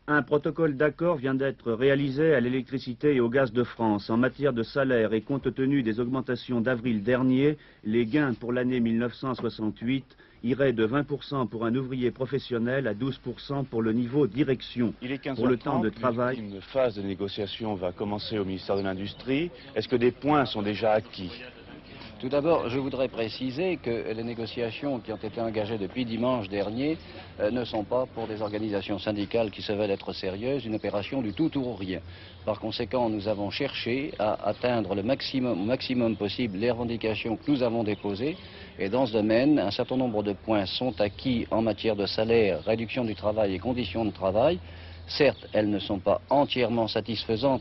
Un protocole d'accord vient d'être réalisé à l'électricité et au gaz de France. En matière de salaire et compte tenu des augmentations d'avril dernier, les gains pour l'année 1968 iraient de 20% pour un ouvrier professionnel à 12% pour le niveau direction. Il est 15h30, pour le temps de travail. une phase de négociation va commencer au ministère de l'Industrie. Est-ce que des points sont déjà acquis? Tout d'abord, je voudrais préciser que les négociations qui ont été engagées depuis dimanche dernier ne sont pas, pour des organisations syndicales qui se veulent être sérieuses, une opération du tout ou rien. Par conséquent, nous avons cherché à atteindre le maximum possible les revendications que nous avons déposées. Et dans ce domaine, un certain nombre de points sont acquis en matière de salaire, réduction du travail et conditions de travail. Certes, elles ne sont pas entièrement satisfaisantes,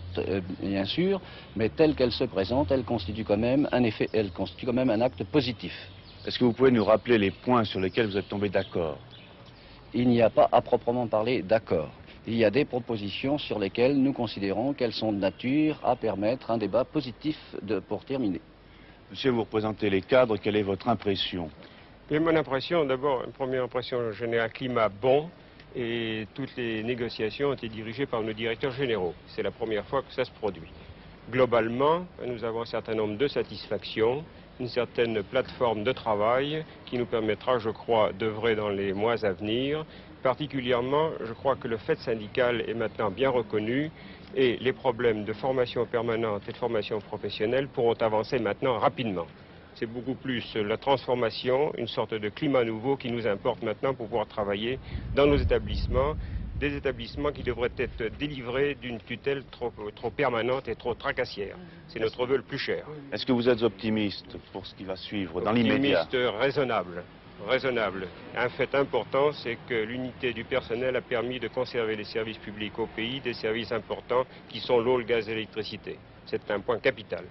bien sûr, mais telles qu'elles se présentent, elles constituent quand même un acte positif. Est-ce que vous pouvez nous rappeler les points sur lesquels vous êtes tombé d'accord? Il n'y a pas à proprement parler d'accord. Il y a des propositions sur lesquelles nous considérons qu'elles sont de nature à permettre un débat positif pour terminer. Monsieur, vous représentez les cadres, quelle est votre impression? Et mon impression, d'abord, une première impression, je n'ai un climat bon. Et toutes les négociations ont été dirigées par nos directeurs généraux. C'est la première fois que ça se produit. Globalement, nous avons un certain nombre de satisfactions, une certaine plateforme de travail qui nous permettra, je crois, d'œuvrer dans les mois à venir. Particulièrement, je crois que le fait syndical est maintenant bien reconnu et les problèmes de formation permanente et de formation professionnelle pourront avancer maintenant rapidement. C'est beaucoup plus la transformation, une sorte de climat nouveau qui nous importe maintenant pour pouvoir travailler dans nos établissements, des établissements qui devraient être délivrés d'une tutelle trop permanente et trop tracassière. C'est notre vœu le plus cher. Est-ce que vous êtes optimiste pour ce qui va suivre dans l'immédiat? Optimiste raisonnable. Un fait important, c'est que l'unité du personnel a permis de conserver les services publics au pays, des services importants qui sont l'eau, le gaz et l'électricité. C'est un point capital.